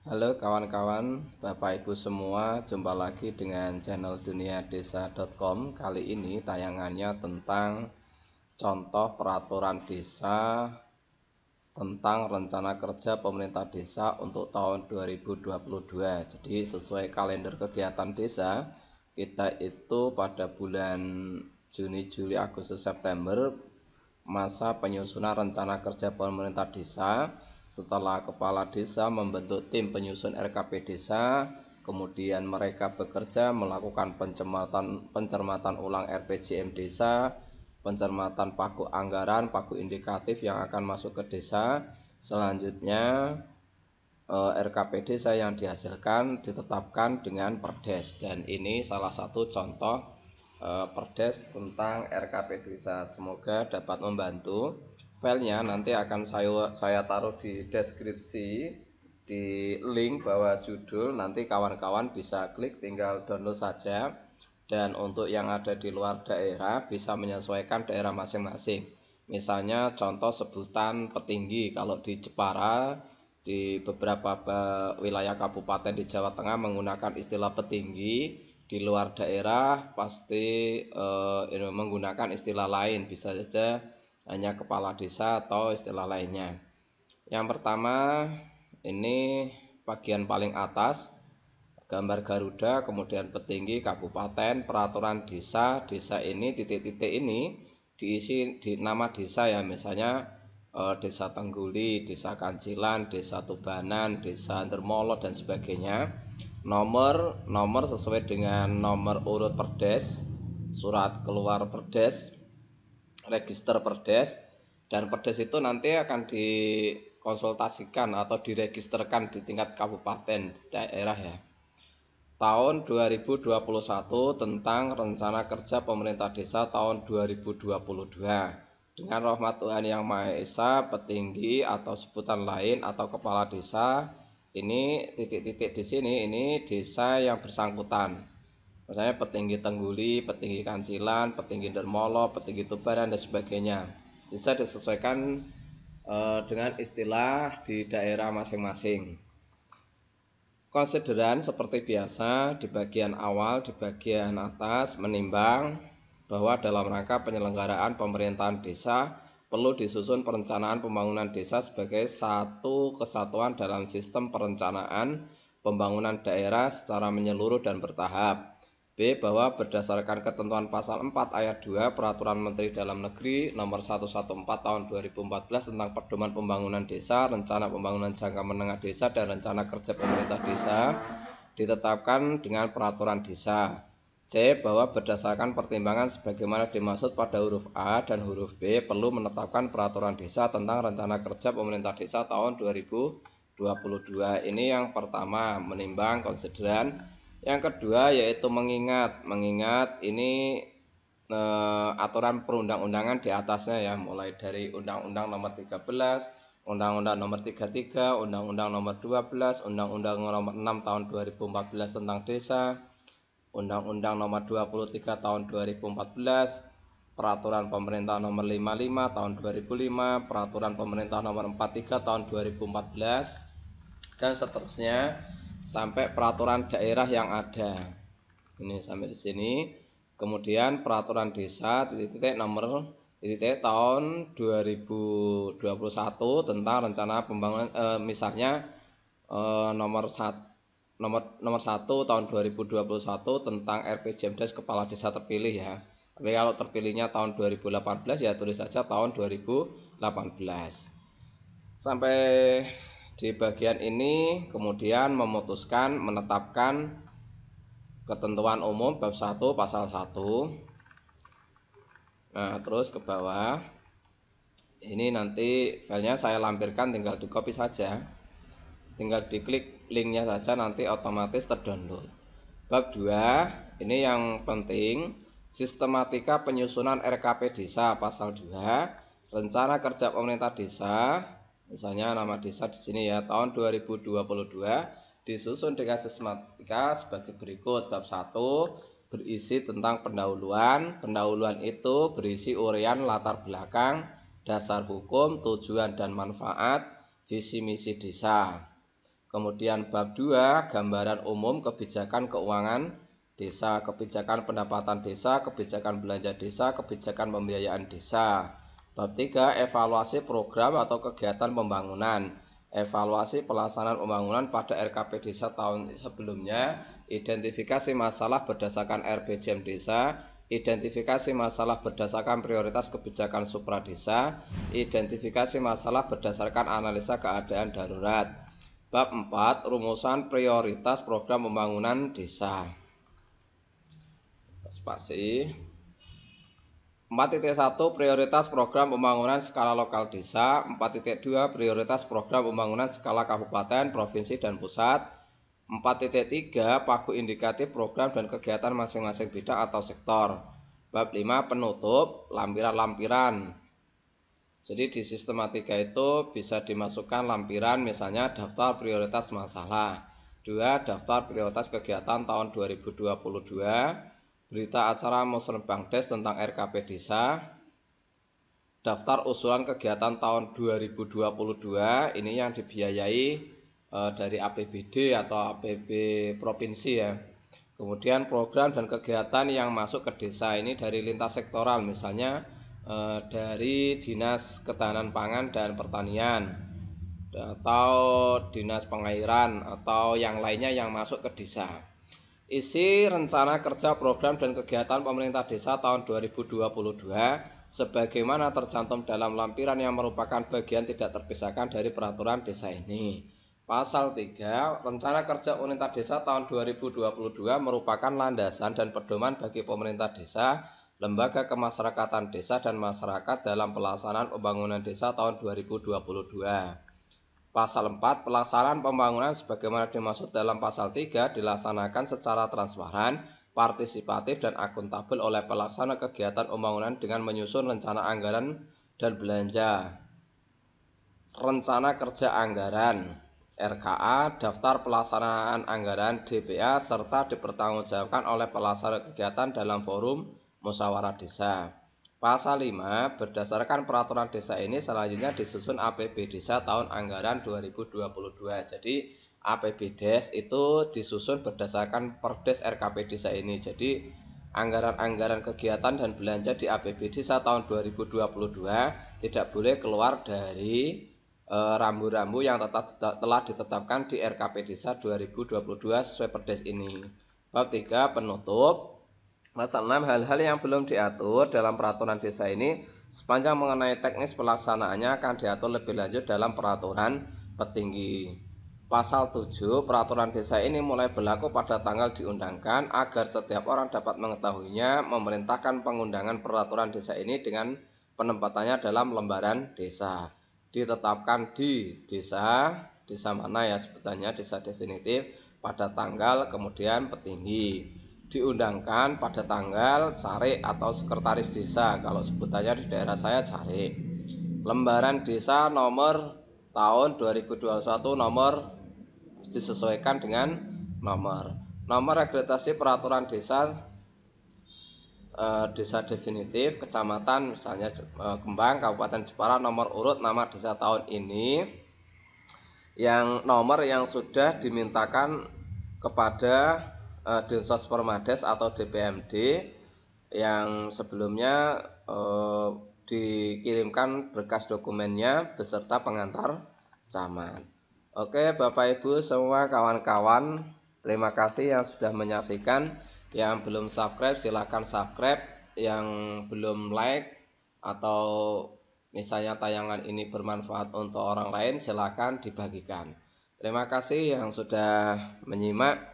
Halo kawan-kawan, Bapak Ibu semua, jumpa lagi dengan channel duniadesa.com. Kali ini tayangannya tentang contoh peraturan desa tentang rencana kerja pemerintah desa untuk tahun 2022. Jadi sesuai kalender kegiatan desa, kita itu pada bulan Juni, Juli, Agustus, September masa penyusunan rencana kerja pemerintah desa. Setelah kepala desa membentuk tim penyusun RKP desa, kemudian mereka bekerja melakukan pencermatan ulang RPJM desa, pencermatan pagu anggaran, pagu indikatif yang akan masuk ke desa. Selanjutnya RKP desa yang dihasilkan ditetapkan dengan perdes, dan ini salah satu contoh perdes tentang RKP desa. Semoga dapat membantu. Filenya nanti akan saya taruh di deskripsi, di link bawah judul. Nanti kawan-kawan bisa klik, tinggal download saja. Dan untuk yang ada di luar daerah bisa menyesuaikan daerah masing-masing. Misalnya contoh sebutan petinggi, kalau di Jepara, di beberapa wilayah kabupaten di Jawa Tengah menggunakan istilah petinggi. Di luar daerah pasti menggunakan istilah lain, bisa saja hanya kepala desa atau istilah lainnya. Yang pertama, ini bagian paling atas, gambar Garuda, kemudian petinggi, kabupaten, peraturan desa. Desa ini titik-titik ini diisi di nama desa ya, misalnya Desa Tengguli, Desa Kancilan, Desa Tubanan, Desa Dermolo dan sebagainya. Nomor sesuai dengan nomor urut perdes, surat keluar perdes, register perdes, dan perdes itu nanti akan dikonsultasikan atau diregisterkan di tingkat kabupaten daerah ya. Tahun 2021 tentang rencana kerja pemerintah desa tahun 2022. Dengan rahmat Tuhan Yang Maha Esa, petinggi atau sebutan lain atau kepala desa ini titik-titik di sini, ini desa yang bersangkutan. Misalnya petinggi Tengguli, petinggi Kancilan, petinggi Dermolo, petinggi Tubaran dan sebagainya. Bisa disesuaikan dengan istilah di daerah masing-masing. Konsideran seperti biasa, di bagian awal, di bagian atas menimbang bahwa dalam rangka penyelenggaraan pemerintahan desa perlu disusun perencanaan pembangunan desa sebagai satu kesatuan dalam sistem perencanaan pembangunan daerah secara menyeluruh dan bertahap. B. Bahwa berdasarkan ketentuan pasal 4 ayat 2 Peraturan Menteri Dalam Negeri Nomor 114 Tahun 2014 tentang Pedoman Pembangunan Desa, Rencana Pembangunan Jangka Menengah Desa, dan Rencana Kerja Pemerintah Desa ditetapkan dengan peraturan desa. C. Bahwa berdasarkan pertimbangan sebagaimana dimaksud pada huruf A dan huruf B perlu menetapkan peraturan desa tentang rencana kerja pemerintah desa tahun 2022. Ini yang pertama, menimbang konsideran. Yang kedua yaitu mengingat ini aturan perundang-undangan di atasnya ya, mulai dari Undang-Undang Nomor 13, Undang-Undang Nomor 33, Undang-Undang Nomor 12, Undang-Undang Nomor 6 Tahun 2014 tentang Desa, Undang-Undang Nomor 23 Tahun 2014, Peraturan Pemerintah Nomor 55 Tahun 2005, Peraturan Pemerintah Nomor 43 Tahun 2014, dan seterusnya sampai peraturan daerah yang ada. Ini sampai di sini. Kemudian peraturan desa titik-titik nomor titik tahun 2021 tentang rencana pembangunan, misalnya nomor 1 tahun 2021 tentang RPJMDes kepala desa terpilih ya. Tapi kalau terpilihnya tahun 2018 ya tulis saja tahun 2018. Sampai di bagian ini kemudian memutuskan menetapkan ketentuan umum bab 1 pasal 1. Nah, terus ke bawah. Ini nanti filenya saya lampirkan, tinggal di copy saja. Tinggal diklik linknya saja, nanti otomatis terdownload. Bab 2, ini yang penting, sistematika penyusunan RKP desa pasal 2, rencana kerja pemerintah desa. Misalnya nama desa di sini ya, tahun 2022 disusun dengan sistematika sebagai berikut. Bab 1 berisi tentang pendahuluan. Pendahuluan itu berisi uraian latar belakang, dasar hukum, tujuan dan manfaat, visi misi desa. Kemudian bab 2, gambaran umum kebijakan keuangan desa, kebijakan pendapatan desa, kebijakan belanja desa, kebijakan pembiayaan desa. Bab 3, evaluasi program atau kegiatan pembangunan, evaluasi pelaksanaan pembangunan pada RKP desa tahun sebelumnya, identifikasi masalah berdasarkan RPJM desa, identifikasi masalah berdasarkan prioritas kebijakan supra desa, identifikasi masalah berdasarkan analisa keadaan darurat. Bab 4, rumusan prioritas program pembangunan desa. Spasi. 4.1 prioritas program pembangunan skala lokal desa. 4.2 prioritas program pembangunan skala kabupaten, provinsi, dan pusat. 4.3 pagu indikatif program dan kegiatan masing-masing bidang atau sektor. Bab 5 penutup, lampiran-lampiran. Jadi di sistematika itu bisa dimasukkan lampiran, misalnya daftar prioritas masalah, 2 daftar prioritas kegiatan tahun 2022, berita acara Musrenbangdes tentang RKP desa, daftar usulan kegiatan tahun 2022, ini yang dibiayai dari APBD atau APB provinsi ya. Kemudian program dan kegiatan yang masuk ke desa ini dari lintas sektoral, misalnya dari Dinas Ketahanan Pangan dan Pertanian atau Dinas Pengairan atau yang lainnya yang masuk ke desa. Isi rencana kerja program dan kegiatan pemerintah desa tahun 2022 sebagaimana tercantum dalam lampiran yang merupakan bagian tidak terpisahkan dari peraturan desa ini. Pasal 3, rencana kerja unit desa tahun 2022 merupakan landasan dan pedoman bagi pemerintah desa, lembaga kemasyarakatan desa dan masyarakat dalam pelaksanaan pembangunan desa tahun 2022. Pasal 4, pelaksanaan pembangunan sebagaimana dimaksud dalam pasal 3 dilaksanakan secara transparan, partisipatif, dan akuntabel oleh pelaksana kegiatan pembangunan dengan menyusun rencana anggaran dan belanja, rencana kerja anggaran, RKA, daftar pelaksanaan anggaran DPA, serta dipertanggungjawabkan oleh pelaksana kegiatan dalam forum musyawarah desa. Pasal 5, berdasarkan peraturan desa ini selanjutnya disusun APB desa tahun anggaran 2022. Jadi APBDes itu disusun berdasarkan Perdes RKP desa ini. Jadi anggaran-anggaran kegiatan dan belanja di APB desa tahun 2022 tidak boleh keluar dari rambu-rambu yang telah ditetapkan di RKP desa 2022 sesuai Perdes ini. Bab 3 penutup. Pasal 6, hal-hal yang belum diatur dalam peraturan desa ini sepanjang mengenai teknis pelaksanaannya akan diatur lebih lanjut dalam peraturan petinggi. Pasal 7, peraturan desa ini mulai berlaku pada tanggal diundangkan agar setiap orang dapat mengetahuinya, memerintahkan pengundangan peraturan desa ini dengan penempatannya dalam lembaran desa. Ditetapkan di desa mana ya sebutannya, desa definitif, pada tanggal, kemudian petinggi. Diundangkan pada tanggal carik atau sekretaris desa, kalau sebutannya di daerah saya carik. Lembaran desa nomor tahun 2021 nomor disesuaikan dengan nomor akreditasi peraturan desa desa definitif kecamatan, misalnya Kembang, Kabupaten Jepara, nomor urut nama desa tahun ini, yang nomor yang sudah dimintakan kepada Dinsos Permades atau DPMD yang sebelumnya dikirimkan berkas dokumennya beserta pengantar camat. Oke Bapak Ibu semua kawan-kawan, terima kasih yang sudah menyaksikan. Yang belum subscribe silahkan subscribe, yang belum like atau misalnya tayangan ini bermanfaat untuk orang lain silahkan dibagikan. Terima kasih yang sudah menyimak.